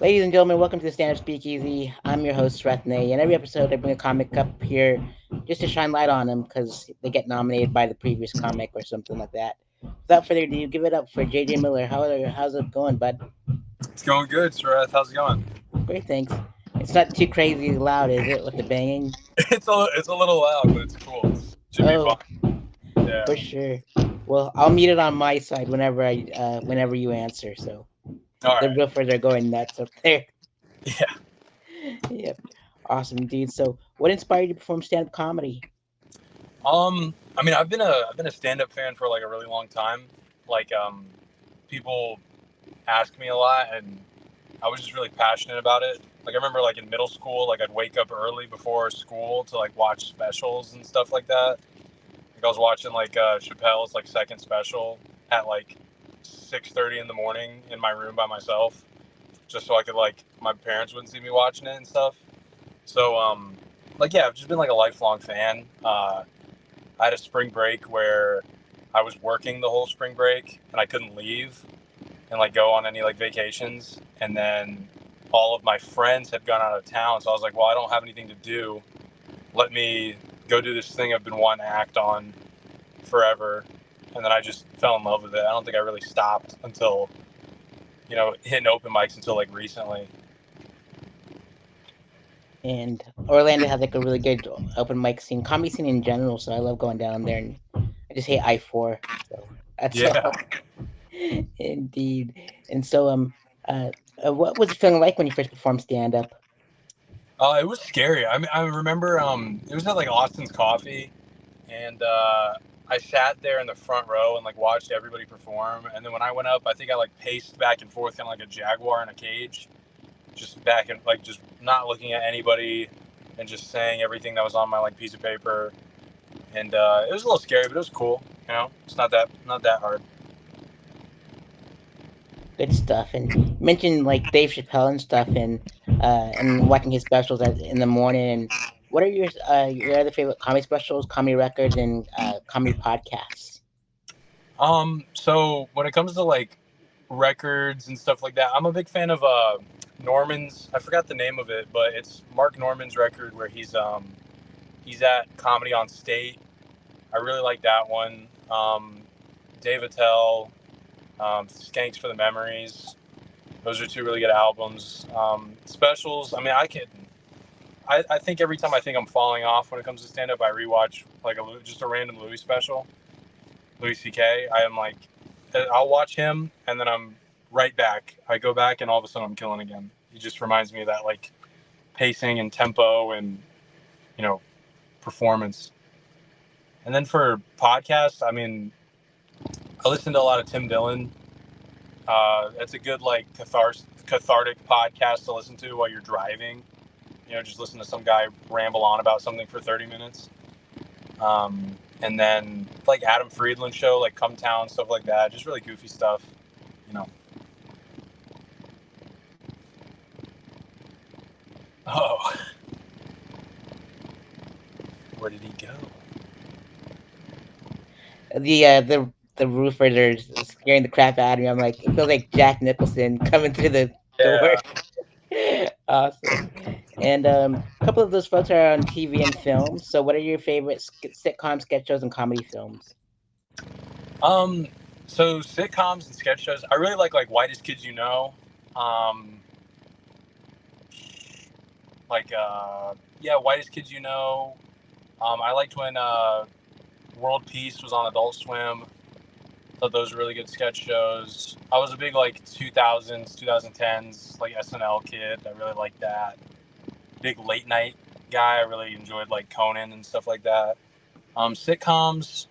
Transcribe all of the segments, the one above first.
Ladies and gentlemen, welcome to the Stand Up Speakeasy. I'm your host, Sareth Ney, and every episode I bring a comic up here just to shine light on them because they get nominated by the previous comic or something like that. Without further ado, give it up for JJ Miller. How's it going, bud? It's going good, Sareth. How's it going? Great, thanks. It's not too crazy loud, is it, with the banging? It's a little loud, but it's cool. Should be Oh, fun. Yeah. for sure. Well, I'll mute it on my side whenever you answer. So All the right. roofers are going nuts up there. Yeah. Yep, awesome, dude. So, what inspired you to perform stand-up comedy? I mean, I've been a stand-up fan for like a really long time. Like, people ask me a lot, and I was just really passionate about it. Like, I remember like in middle school, like I'd wake up early before school to like watch specials and stuff like that. Like, I was watching like Chappelle's like second special at like 6:30 in the morning in my room by myself, just so I could like my parents wouldn't see me watching it and stuff. So like yeah, I've just been like a lifelong fan. I had a spring break where I was working the whole spring break and I couldn't leave and like go on any like vacations. And then all of my friends had gone out of town, so I was like, well, I don't have anything to do. Let me go do this thing I've been wanting to act on forever. And then I just fell in love with it. I don't think I really stopped until hitting open mics until like recently. And Orlando has like a really good open mic scene, comedy scene in general. So I love going down there, and I just hate I-4. So that's Yeah. all. Indeed. And so what was it feeling like when you first performed stand up? It was scary. I mean, I remember it was at like Austin's Coffee, and I sat there in the front row and like watched everybody perform. And then when I went up, I think I like paced back and forth, kind of like a jaguar in a cage, just back and like just not looking at anybody, and just saying everything that was on my like piece of paper. And it was a little scary, but it was cool. It's not that hard. Good stuff. And you mentioned like Dave Chappelle and stuff, and watching his specials in the morning. And what are your other favorite comedy specials, comedy records, and comedy podcasts? So when it comes to like records and stuff like that, I'm a big fan of Norman's. I forgot the name of it, but it's Mark Norman's record where he's at Comedy on State. I really like that one. Dave Attell, Skanks for the Memories. Those are two really good albums. Specials. I mean, I think every time I think I'm falling off when it comes to stand up, I rewatch like just a random Louis special. Louis C.K. I am like, I'll watch him and then I'm right back. I go back and all of a sudden I'm killing again. He just reminds me of that like pacing and tempo and you know performance. And then for podcasts, I mean, I listen to a lot of Tim Dillon. It's a good like cathartic podcast to listen to while you're driving. Just listen to some guy ramble on about something for 30 minutes. And then like Adam Friedland show, like Come Town, stuff like that. Just really goofy stuff, you know. Oh, where did he go? The roofers are scaring the crap out of me. I'm like, it feels like Jack Nicholson coming through the door. Yeah. Awesome. And a couple of those folks are on TV and film. So, what are your favorite sitcom, sketch shows, and comedy films? Um, so sitcoms and sketch shows, I really like Whitest Kids You Know. Um, yeah, Whitest Kids You Know. I liked when World Peace was on Adult Swim. Thought those were really good sketch shows. I was a big like 2000s, 2010s like SNL kid. I really liked that. Big late night guy. I really enjoyed like Conan and stuff like that. Sitcoms,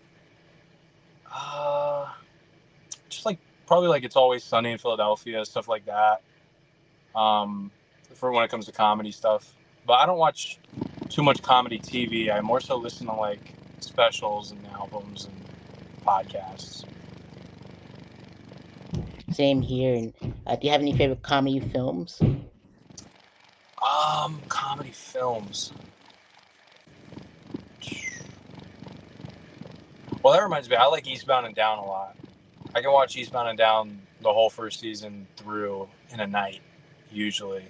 uh, just like probably like It's Always Sunny in Philadelphia, stuff like that. Um, for when it comes to comedy stuff, but I don't watch too much comedy TV. I more so listen to like specials and albums and podcasts. Same here. And do you have any favorite comedy films? Comedy films. Well, that reminds me, I like Eastbound and Down a lot. I can watch Eastbound and Down the whole first season through in a night. usually.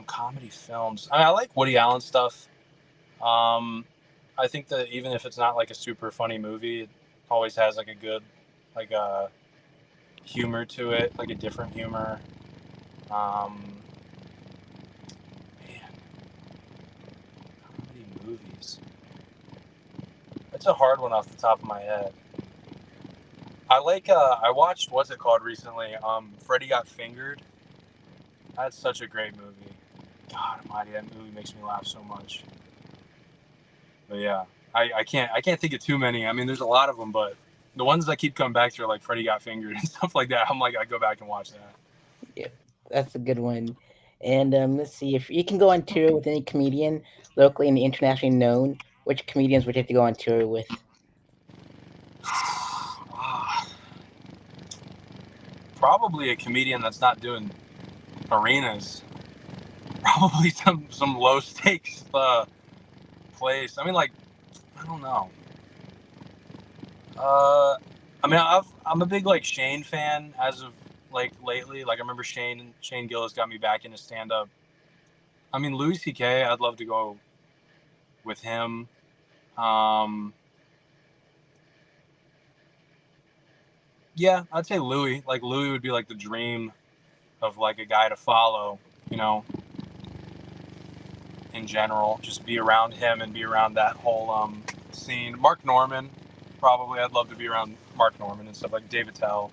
Comedy films. I like Woody Allen stuff. Um, I think that even if it's not like a super funny movie, it always has like a good like humor to it, like a different humor. Um, Man, comedy movies. That's a hard one off the top of my head. I watched what's it called recently? Freddy Got Fingered. That's such a great movie. God Almighty, that movie makes me laugh so much. But yeah, I can't think of too many. I mean, there's a lot of them, but the ones that keep coming back to are like Freddy Got Fingered and stuff like that. I'm like, I go back and watch that. Yeah, that's a good one. And let's see if you can go on tour with any comedian, locally and internationally known. Which comedians would you have to go on tour with? Probably a comedian that's not doing arenas. Probably some low stakes place. I mean, like, I don't know. Uh, I mean, I'm a big like Shane fan as of like lately. Like I remember Shane Gillis got me back into stand up. I mean, Louis C.K. I'd love to go with him. Um, yeah, I'd say Louis. Like Louis would be like the dream of like a guy to follow. You know, in general, just be around him and be around that whole scene. Mark Norman, probably. I'd love to be around Mark Norman and stuff like David Tell,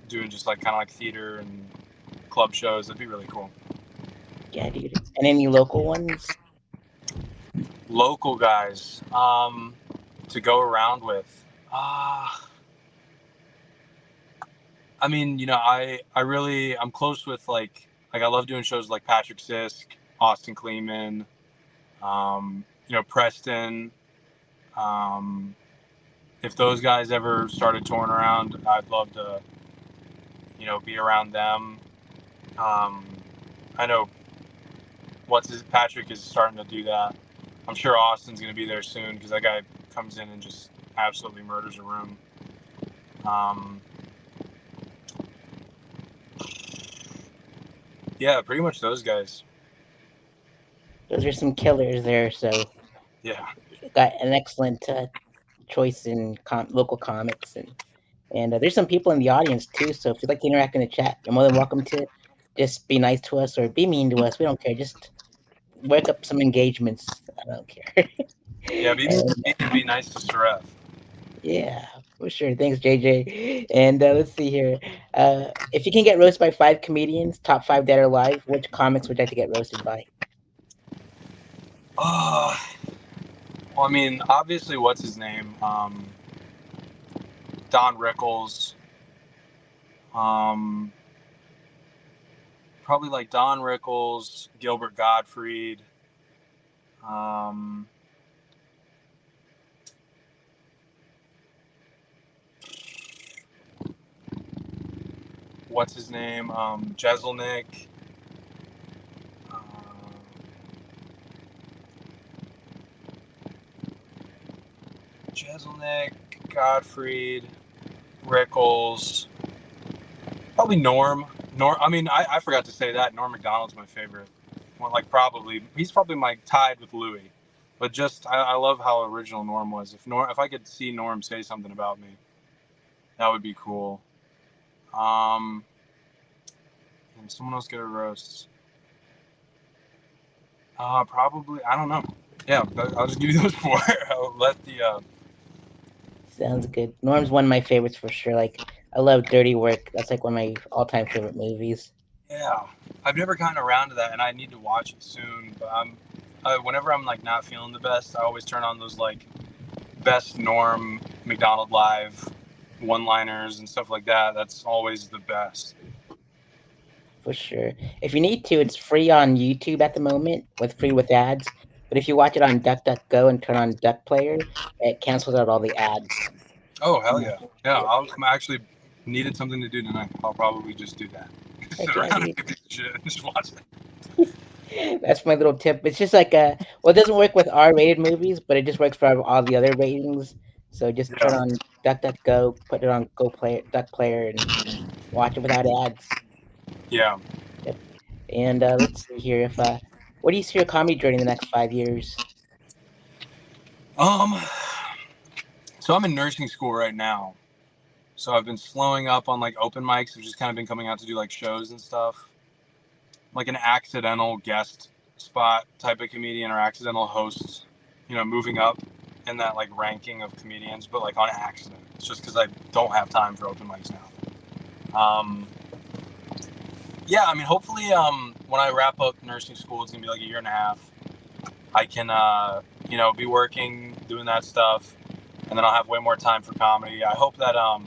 doing just like kind of like theater and club shows. That'd be really cool. Yeah, dude. And any local ones? Local guys to go around with. I mean, you know, I'm close with like I love doing shows like Patrick Sisk, Austin Kleeman, you know, Preston. Um, if those guys ever started touring around, I'd love to, you know, be around them. I know Patrick is starting to do that. I'm sure Austin's going to be there soon because that guy comes in and just absolutely murders a room. Yeah, pretty much those guys. Those are some killers there. So Yeah. got an excellent choice in local comics, and there's some people in the audience too. So if you'd like to interact in the chat, you're more than welcome to just be nice to us or be mean to us. We don't care. Just work up some engagements. I don't care. Yeah, be And, be nice to Sareth. yeah, for sure. Thanks, JJ. And let's see here. If you can get roasted by 5 comedians, top 5 dead or alive, which comics would you like to get roasted by? Oh, well, I mean, obviously, what's his name? Don Rickles. Um, Probably like Don Rickles, Gilbert Gottfried. Um, what's his name? Jeselnik. Jeselnik, Gottfried, Rickles. Probably Norm. I mean, I forgot to say that. Norm Macdonald's my favorite. Well, like he's probably my tied with Louis. But just I love how original Norm was. If I could see Norm say something about me, that would be cool. And someone else get a roast. Probably I don't know. Yeah, I'll just give you those 4. I'll let the. Sounds good. Norm's one of my favorites for sure. Like I love Dirty Work. That's like one of my all-time favorite movies. Yeah, I've never gotten around to that, and I need to watch it soon. But whenever I'm like not feeling the best, I always turn on those like best Norm McDonald live one-liners and stuff like that. That's always the best. For sure. If you need to, it's free on YouTube at the moment, with ads. But if you watch it on DuckDuckGo and turn on Duck Player, it cancels out all the ads. Oh hell yeah! Yeah, Yeah. I'm actually needed something to do tonight. I'll probably just do that. Heck Sit yeah, around dude. and give a shit and just watch that. That's my little tip. It's just like well, it doesn't work with R-rated movies, but it just works for all the other ratings. So just turn Yeah, on DuckDuckGo, put it on Go Player, Duck Player, and watch it without ads. yeah. And let's see here if what do you see your comedy journey in the next 5 years? Um, so I'm in nursing school right now. So I've been slowing up on like open mics. I've just kind of been coming out to do like shows and stuff. Like an accidental guest spot type of comedian or accidental host, moving up in that like ranking of comedians, but like on accident. It's just because I don't have time for open mics now. Yeah, I mean, hopefully, when I wrap up nursing school, it's gonna be like a year and a half. I can, be working, doing that stuff, and then I'll have way more time for comedy. I hope that, I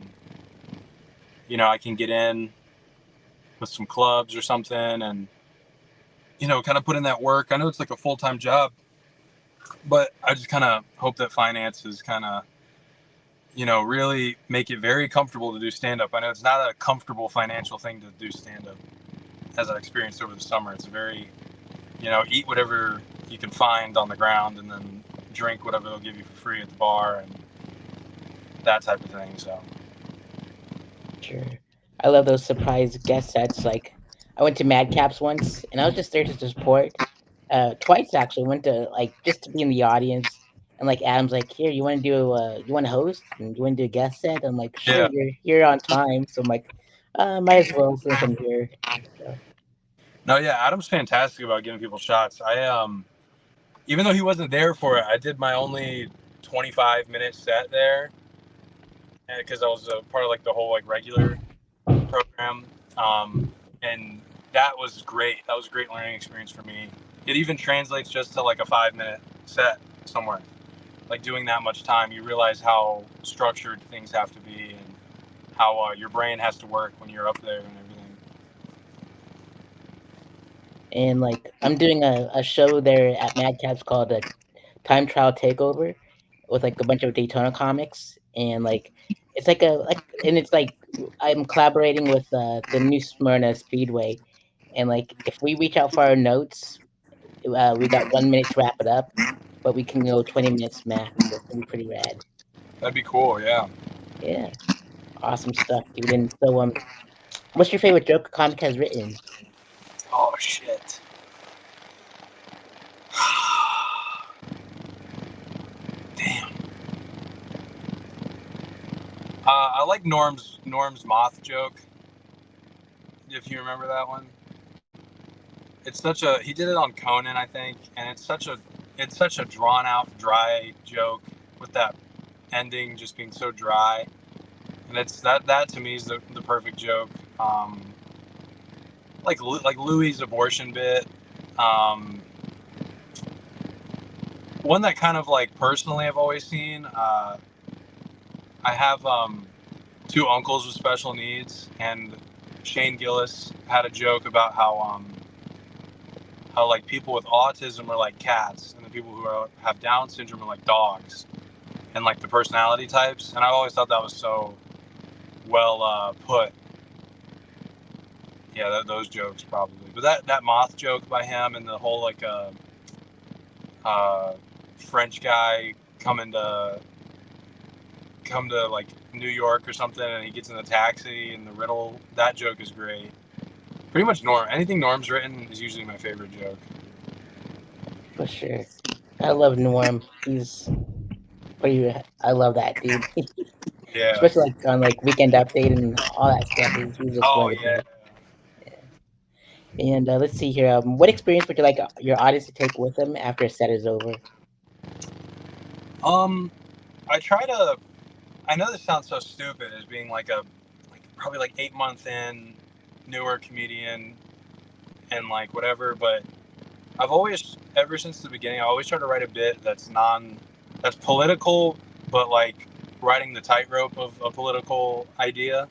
can get in with some clubs or something, and kind of put in that work. I know it's like a full-time job, but I just kind of hope that finances kind of, really make it very comfortable to do stand-up. I know it's not a comfortable financial thing to do stand-up, as I experienced over the summer. It's a very, eat whatever you can find on the ground and then drink whatever they'll give you for free at the bar and that type of thing. So Sure. I love those surprise guest sets. Like, I went to Madcaps once, and I was just there to support. Twice actually. Went to like just to be in the audience, and like Adam's like, "Here, you want to host, and you want to do a guest set?" I'm like, "Sure, yeah, you're here on time." So I'm like, might as well since I'm here. So no, yeah, Adam's fantastic about giving people shots. Even though he wasn't there for it, I did my only 25-minute set there because I was a part of like the whole like regular program, and that was great. That was a great learning experience for me. It even translates just to like a 5-minute set somewhere. Like doing that much time, you realize how structured things have to be and how your brain has to work when you're up there and everything. and like I'm doing a show there at Madcaps called a Time Trial Takeover with like a bunch of Daytona comics, and like it's and it's like I'm collaborating with the New Smyrna Speedway, and like if we reach out for our notes, we got 1 minute to wrap it up, but we can go 20 minutes max, so it's gonna be pretty rad. That'd be cool, yeah. Yeah, awesome stuff, dude. And so what's your favorite joke a comic has written? Oh shit. Damn. I like Norm's moth joke. If you remember that one, he did it on Conan, I think, and it's such a drawn out, dry joke with that ending just being so dry, and it's that to me is the perfect joke. Like Louis' abortion bit. Um, One that kind of like personally I've always seen. I have two uncles with special needs, and Shane Gillis had a joke about how like people with autism are like cats, and the people who have Down syndrome are like dogs, and like the personality types. And I always thought that was so well put. Yeah, those jokes probably. But that moth joke by him and the whole like French guy come to like New York or something, and he gets in the taxi and the riddle. That joke is great. Pretty much anything Norm's written is usually my favorite joke. For sure. I love Norm. He's pretty. I love that dude. Yeah. Especially like on like Weekend Update and all that stuff. He's just one Oh of the yeah. best. And let's see here. What experience would you like your audience to take with them after a set is over? Um, I try to. I know this sounds so stupid as being probably like 8 months in, newer comedian, and like whatever. But I've always, ever since the beginning, I always try to write a bit that's political, but like riding the tightrope of a political idea.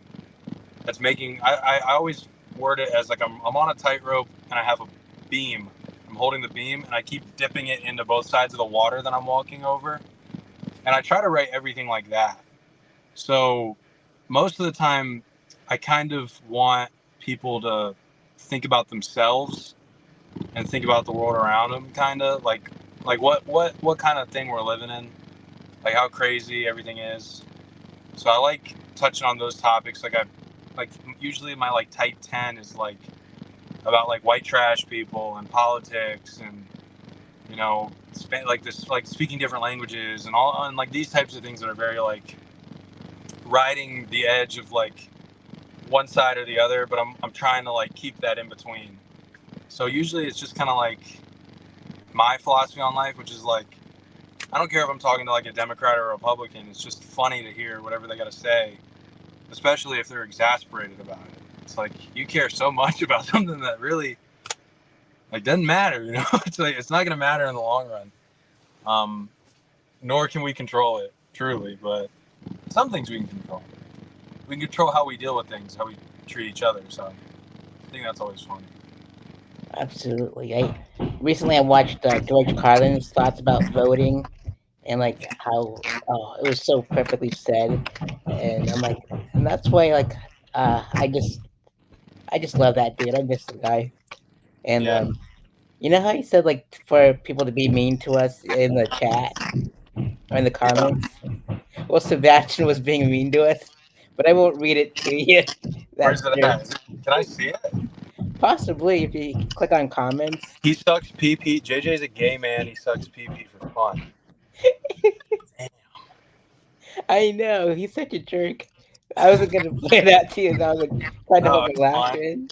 That's making. I always word it as like I'm on a tightrope and I have a beam. I'm holding the beam and I keep dipping it into both sides of the water that I'm walking over. And I try to write everything like that. So most of the time, I kind of want people to think about themselves and think about the world around them, kind of like what kind of thing we're living in, like how crazy everything is. So I like touching on those topics. Like usually my like type 10 is like about like white trash people and politics and like this, like speaking different languages and all, and like these types of things that are very like riding the edge of like one side or the other, but I'm trying to like keep that in between. So usually it's just kind of like my philosophy on life, which is like, I don't care if I'm talking to like a Democrat or a Republican. It's just funny to hear whatever they got to say, especially if they're exasperated about it. It's like, you care so much about something that really like doesn't matter, It's like, it's not going to matter in the long run. Nor can we control it truly, but some things we can control. We can control how we deal with things, how we treat each other. So I think that's always fun. Absolutely. I watched George Carlin's thoughts about voting, and like how, oh, it was so perfectly said, and I'm like, and that's why, like, I just love that dude. I miss the guy. And Yeah. you know how he said like for people to be mean to us in the chat or in the Yeah. comments? Well, Sebastian was being mean to us, but I won't read it to you. Where's That it jerk. at? Can I see it? Possibly if you click on comments. He sucks pee. JJ's a gay man. He sucks pee for fun. I know he's such a jerk. I wasn't gonna play that to you. So I was like trying to No, hold my it's laugh fine. in.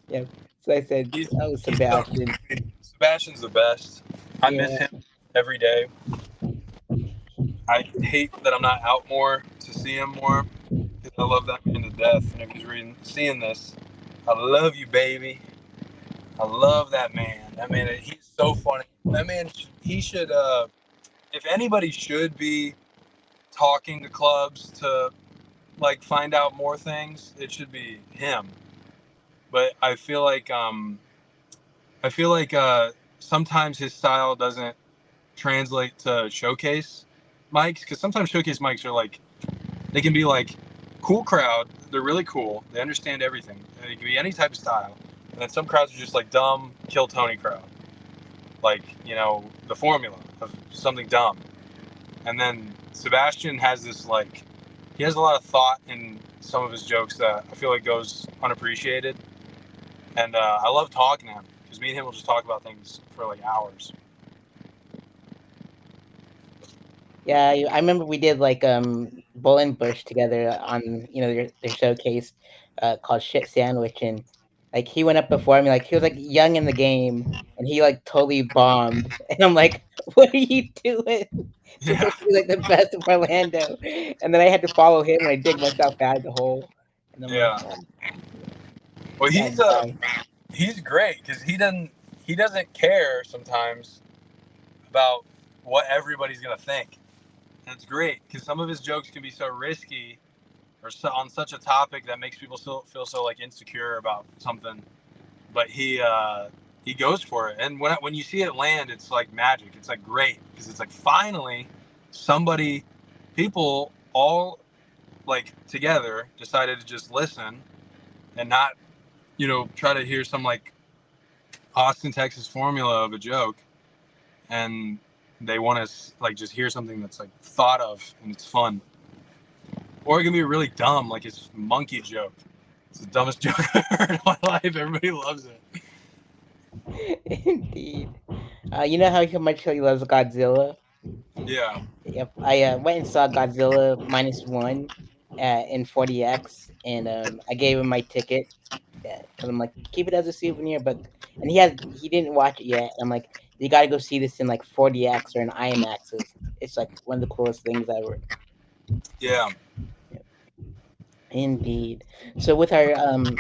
Yeah. So I said, "Oh, He's so Sebastian." Sebastian's the best. I miss Yeah. him every day. I hate that I'm not out more to see him more because I love that man to death. And if he's seeing this, I love you, baby. I love that man. That man, he's so funny. That man, he should. If anybody should be talking to clubs to like find out more things, it should be him. But I feel like sometimes his style doesn't translate to showcase mics, because sometimes showcase mics are like, they can be like cool crowd, they're really cool, they understand everything, and it can be any type of style, and then some crowds are just like dumb kill Tony crowd, like the formula of something dumb. And then Sebastian has this like, he has a lot of thought in some of his jokes that I feel like goes unappreciated, and I love talking to him because me and him will just talk about things for like hours. Yeah, I remember we did like Bull and Bush together on their showcase called Shit Sandwich, and like he went up before me, like he was like young in the game, and he like totally bombed, and I'm like, what are you doing? Yeah. Supposed to be like the best of Orlando, and then I had to follow him, and I dig myself out of the hole, and I'm like, Yeah. oh, Well, that guy. he's great because he doesn't care sometimes about what everybody's gonna think. And it's great because some of his jokes can be so risky or on such a topic that makes people still feel so like insecure about something. But he goes for it, and when you see it land, it's like magic. It's like great because it's like finally somebody, people all like together decided to just listen and not try to hear some like Austin, Texas formula of a joke, and they want to like just hear something that's like thought of and it's fun. Or it can be really dumb, like his monkey joke. It's the dumbest joke I've heard in my life. Everybody loves Yeah. Indeed. You know how much he loves Godzilla? it. Yeah. Yep, I went and saw Godzilla -1 in 40X, and I gave him my ticket because I'm like, keep it as a souvenir. But and he didn't watch it yet. I'm like, you got to go see this in like 40X or in IMAX. It's like one of the coolest things ever. Yeah. Yep, indeed. So with our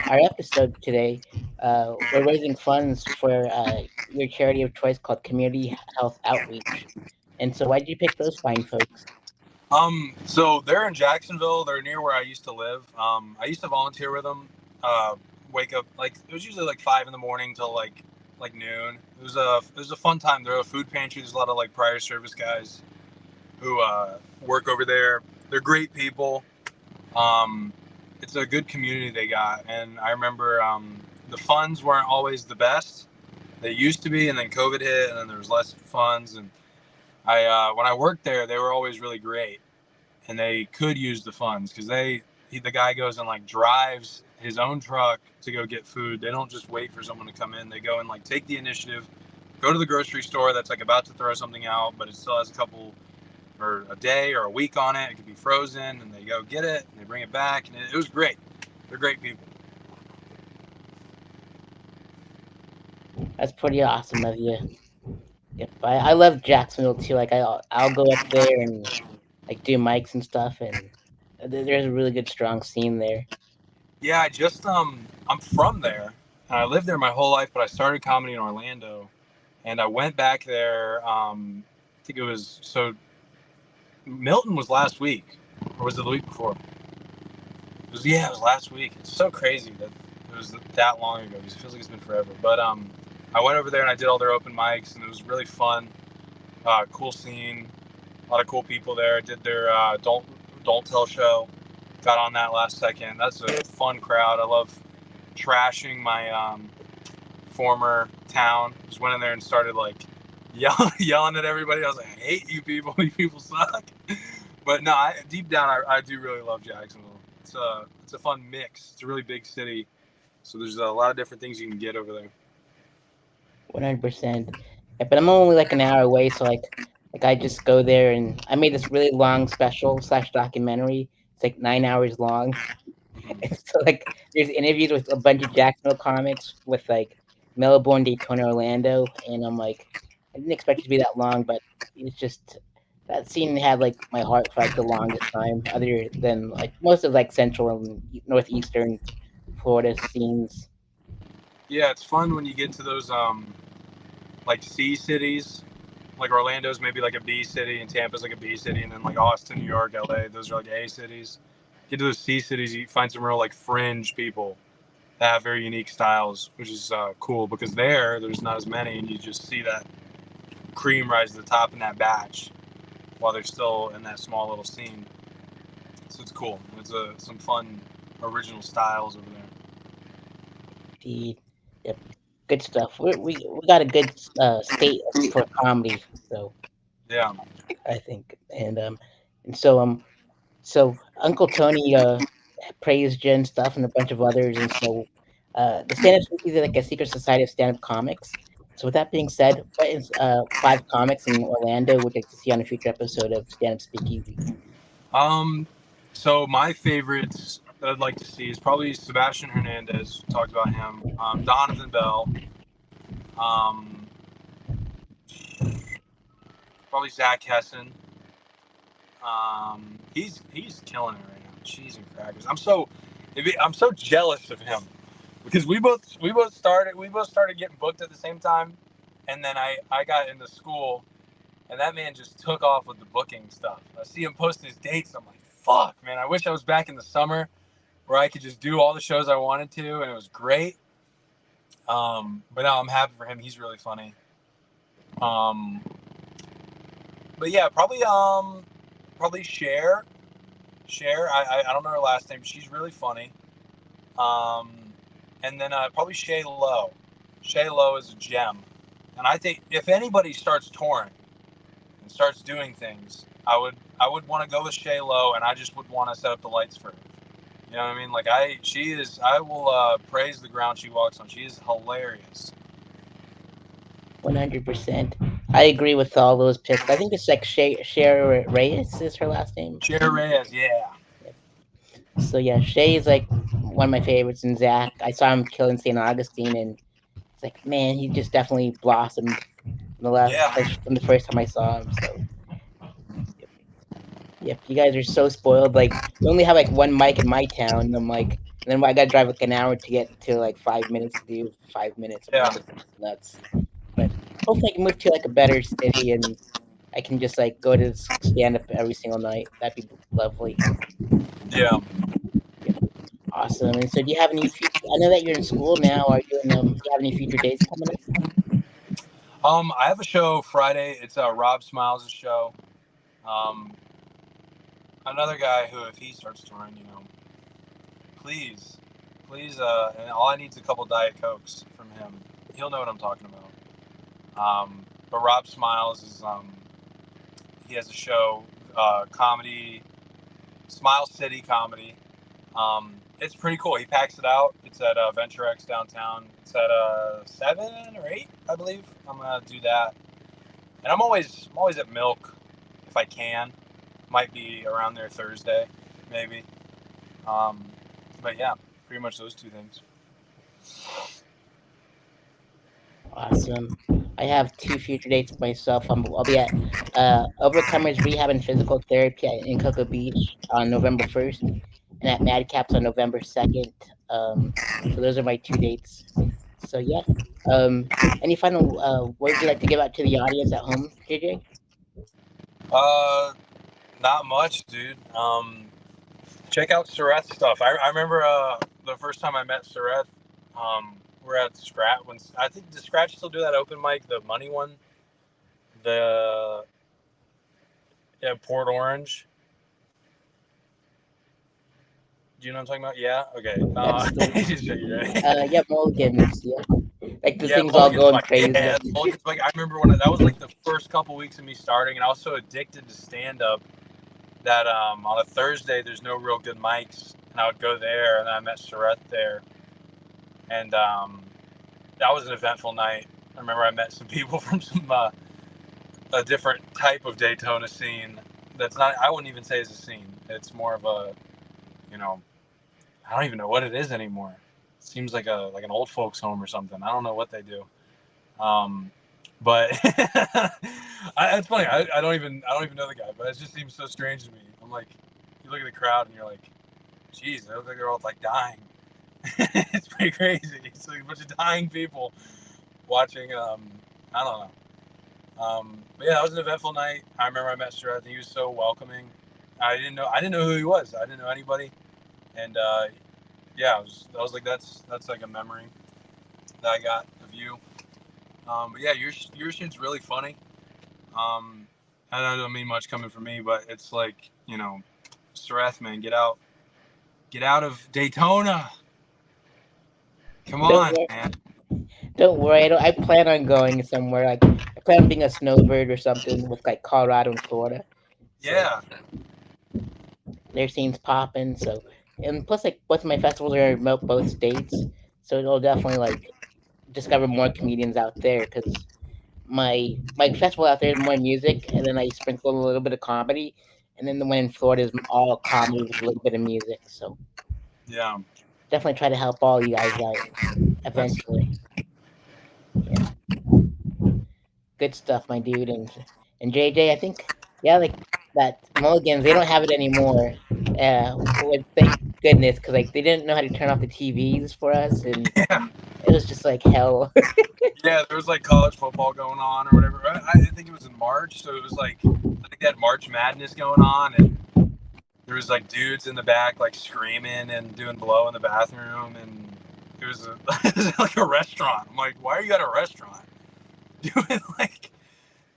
episode today, we're raising funds for your charity of choice called Community Health Outreach. And so, why did you pick those fine folks? So they're in Jacksonville. They're near where I used to live. I used to volunteer with them. Wake up like it was usually like 5 in the morning till like noon. It was a fun time. They're a food pantry. There's a lot of like prior service guys who work over there. They're great people. It's a good community they got, and I remember the funds weren't always the best. They used to be, and then COVID hit, and then there was less funds. And I when I worked there, they were always really great, and they could use the funds because the guy goes and like drives his own truck to go get food. They don't just wait for someone to come in. They go and like take the initiative, go to the grocery store that's like about to throw something out, but it still has a couple or a day or a week on it. It could be frozen, and they go get it and they bring it back, and it was great. They're great people. That's pretty awesome of you. Yep, I love Jacksonville too. Like I'll go up there and like do mics and stuff, and there's a really good strong scene there. Yeah, I'm from there, and I lived there my whole life, but I started comedy in Orlando, and I went back there. I think it was so. Milton was last week, or was it the week before? It was last week. It's so crazy that it was that long ago. Because it feels like it's been forever. But I went over there and I did all their open mics, and it was really fun. Cool scene, a lot of cool people there. I did their don't tell show. Got on that last second. That's a fun crowd. I love trashing my former town. Just went in there and started like yelling at everybody. I was like, I hate you people. You people suck. But no, deep down, I do really love Jacksonville. It's a fun mix. It's a really big city, so there's a lot of different things you can get over there. 100%. Yeah, but I'm only like an hour away, so like I just go there and I made this really long special slash documentary. It's like 9 hours long. And so like there's interviews with a bunch of Jacksonville comics with like Melbourne, Daytona, Orlando, and I'm like I didn't expect it to be that long, but it's just that scene had like my heart for like the longest time, other than like most of like central and northeastern Florida scenes. Yeah, it's fun when you get to those like C cities. Like Orlando's maybe like a B city, and Tampa's like a B city, and then like Austin, New York, LA, those are like A cities. Get to those C cities, you find some real like fringe people that have very unique styles, which is cool because there's not as many, and you just see that cream rise to the top in that batch while they're still in that small little scene. So it's cool. It's some fun original styles over there. Indeed. Yep. Good stuff. We got a good state for comedy, so Yeah. I think, and so Uncle Tony praised Jen stuff and a bunch of others, and so the stand-up speakeasy is like a secret society of stand-up comics. So with that being said, what is five comics in Orlando would like to see on a future episode of Stand-up Speakeasy? Um, so my favorites that I'd like to see is probably Sebastian Hernandez. We talked about him. Donovan Bell. Um, Probably Zach Hessen. He's killing it right now. Cheese and crackers. I'm so jealous of him because we both started getting booked at the same time, and then I got into school, and that man just took off with the booking stuff. I see him post his dates. I'm like, fuck, man. I wish I was back in the summer where I could just do all the shows I wanted to, and it was great. But now I'm happy for him. He's really funny. Um, but yeah, probably Cher. Cher. I don't know her last name. But she's really funny. Um, and then probably Shay Lowe. Shay Lowe is a gem, and I think if anybody starts touring and starts doing things, I would want to go with Shay Lowe, and I just would want to set up the lights for her. You know what I mean? Like I will praise the ground she walks on. She is hilarious. 100%. I agree with all those picks. I think it's like Cher Reyes is her last name. Cher Reyes, yeah. So yeah, Shay is like one of my favorites, and Zach. I saw him kill in St. Augustine, and it's like, man, he just definitely blossomed Yeah. from the first time I saw him. So yep, you guys are so spoiled. Like we only have like one mic in my town, and I'm like, and then I got to drive like an hour to get to like 5 minutes to do 5 minutes. I'm Yeah. like, it's nuts. But hopefully I can move to like a better city, and I can just like go to stand up every single night. That'd be lovely. Yeah. Yep. Awesome. And so, do you have any future? I know that you're in school now. Are you in? Do you have any future dates coming up? I have a show Friday. It's Rob Smiles' show. Um, Another guy who, if he starts touring, please, and all I need is a couple Diet Cokes from him. He'll know what I'm talking about. But Rob Smiles is, he has a show, comedy, Smile City Comedy. It's pretty cool. He packs it out. It's at Venture X downtown. It's at 7 or 8, I believe. I'm gonna do that, and I'm always at Milk if I can. Might be around there Thursday, maybe. Um, but yeah, pretty much those two things. Awesome. I have two future dates myself. I'll be at Overcomers Rehab and Physical Therapy in Cocoa Beach on November 1st, and at Madcaps on November 2nd. So those are my two dates. So yeah. Any final words you'd like to give out to the audience at home, JJ? Uh, Not much, dude. Check out Sareth's stuff. I remember the first time I met Sareth. We're at Scratch. When I think, does Scratch still do that open mic, the money one? The Port Orange. Do you know what I'm talking about? Yeah. Okay. That's the Yeah. yeah, Mulligans. Yeah, like the Yeah, thing's all Mulligan's going like, crazy. yeah, Mulligan's like, I remember when that was like the first couple weeks of me starting, and I was so addicted to stand up that on a Thursday there's no real good mics, and I would go there, and I met Sareth there, and that was an eventful night. I remember I met some people from some a different type of Daytona scene. That's not, I wouldn't even say is a scene. It's more of a, you know, I don't even know what it is anymore. It seems like an old folks home or something. I don't know what they do. But it's funny. I don't even know the guy, but it just seems so strange to me. I'm like, you look at the crowd and you're like, geez, they look like they're all like dying. It's pretty crazy. It's like a bunch of dying people watching. I don't know. But yeah, that was an eventful night. I remember I met Sareth, and he was so welcoming. I didn't know who he was. I didn't know anybody, and yeah, I was like, that's like a memory that I got of you. But yeah, your shit's really funny. I don't mean much coming from me, but it's like, Sareth, man, get out of Daytona. Come Don't on, worry. man. Don't worry. I plan on going somewhere. Like I plan on being a snowbird or something with like Colorado and Florida. So Yeah, their scenes popping. So and plus, like both of my festivals are in both states, so it'll definitely like discover more comedians out there because my festival out there is more music, and then I sprinkle a little bit of comedy, and then the one in Florida is all comedy with a little bit of music. So yeah. definitely try to help all you guys out That's eventually. Yeah, good stuff, my dude. And JJ, I think yeah, like that Mulligans, they don't have it anymore. Well, thank goodness, because like they didn't know how to turn off the TVs for us, and yeah. it was just like hell. Yeah, there was like college football going on or whatever. I think it was in March, so it was like, I think they had March Madness going on, and there was like dudes in the back like screaming and doing blow in the bathroom, and it was, it was like a restaurant. I'm like, why are you at a restaurant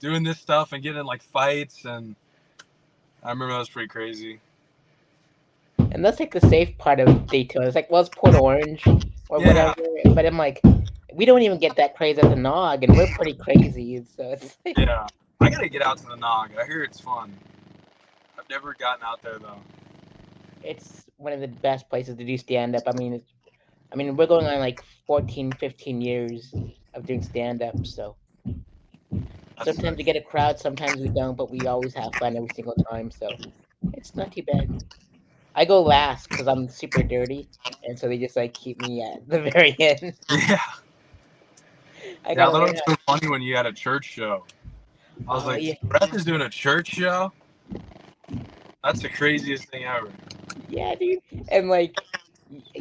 doing this stuff and getting in like fights? And I remember that was pretty crazy. And that's like the safe part of Daytona. It's like, well, it's Port Orange or Yeah, whatever. But I'm like, we don't even get that crazy at the Nog, and we're pretty crazy. So it's like, yeah. I gotta get out to the Nog. I hear it's fun. I've never gotten out there though. it's one of the best places to do stand up. I mean, we're going on like 14, 15 years of doing stand up. So That's sometimes we get a crowd, sometimes we don't, but we always have fun every single time. So it's not too bad. I go last because I'm super dirty, and so they just like keep me at the very end. yeah. I Yeah, I gotta thought it learn was how. so funny when you had a church show. I was Oh like, yeah, Brett is doing a church show? That's the craziest thing ever. yeah, dude. And like,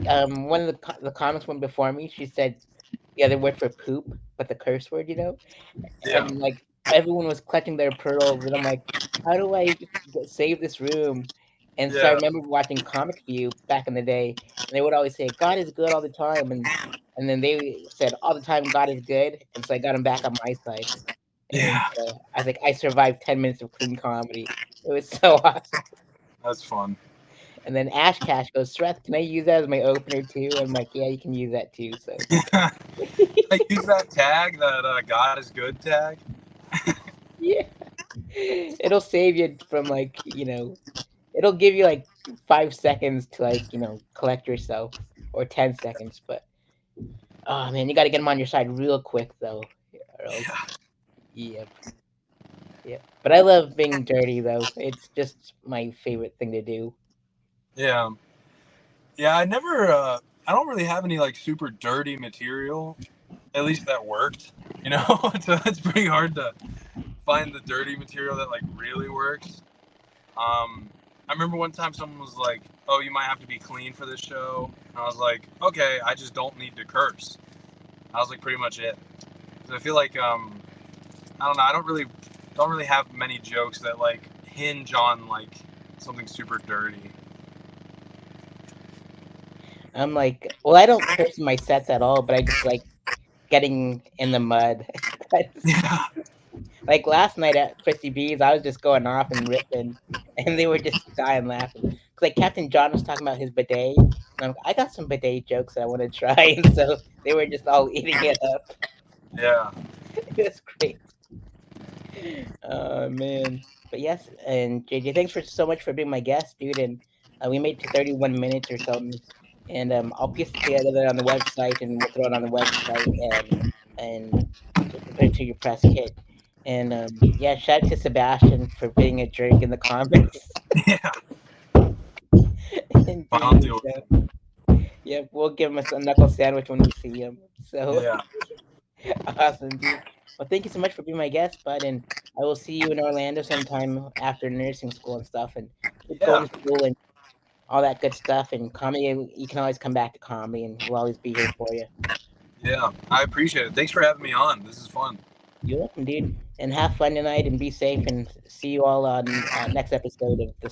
one of the comics went before me. She said the other word for poop, but the curse word, Yeah. and like everyone was clutching their pearls, and I'm like, how do I save this room? And so I Yeah. remember watching Comic View back in the day, and they would always say God is good all the time, and then they said all the time God is good, and so I got them back on my side, and Yeah. so I think I survived 10 minutes of clean comedy. It was so awesome. That's fun. And then Ash Cash goes, Sreth, can I use that as my opener too? I'm like, yeah, you can use that too. So I use that tag, that God is good tag. yeah, it'll save you from like, it'll give you like 5 seconds to like collect yourself, or 10 seconds. But oh man, you got to get them on your side real quick though, or else. Yeah. Yep, yep. But I love being dirty though. It's just my favorite thing to do. Yeah. Yeah, I never I don't really have any like super dirty material, at least that worked, you know? So it's pretty hard to find the dirty material that like really works. I remember one time someone was like, "Oh, you might have to be clean for this show." And I was like, "Okay, I just don't need to curse." That was like pretty much it. 'Cause I feel like I don't know, don't really have many jokes that like hinge on like something super dirty. I'm like, well, I don't curse in my sets at all, but I just like getting in the mud. 'Cause, Yeah. like last night at Chrissy B's, I was just going off and ripping, and they were just dying laughing. 'Cause like Captain John was talking about his bidet, and I got some bidet jokes that I want to try, and so they were just all eating it up. Yeah. It was great. Oh man. But yes, and JJ, thanks for so much for being my guest, dude. And we made it to 31 minutes or something. And I'll piece it together on the website, and we'll throw it on the website, and just put it to your press kit. And yeah, shout out to Sebastian for being a jerk in the comments Yeah. and I'll doing the deal with show. Yeah, we'll give him a knuckle sandwich when we see him. it. So Yeah. awesome, dude. Well, thank you so much for being my guest, bud, and I will see you in Orlando sometime after nursing school and stuff, and keep going Yeah. to school and all that good stuff. And comedy, you can always come back to comedy, and we'll always be here for you. Yeah. I appreciate it. Thanks for having me on. This is fun. You're welcome, dude. And have fun tonight, and be safe. And see you all on next episode of the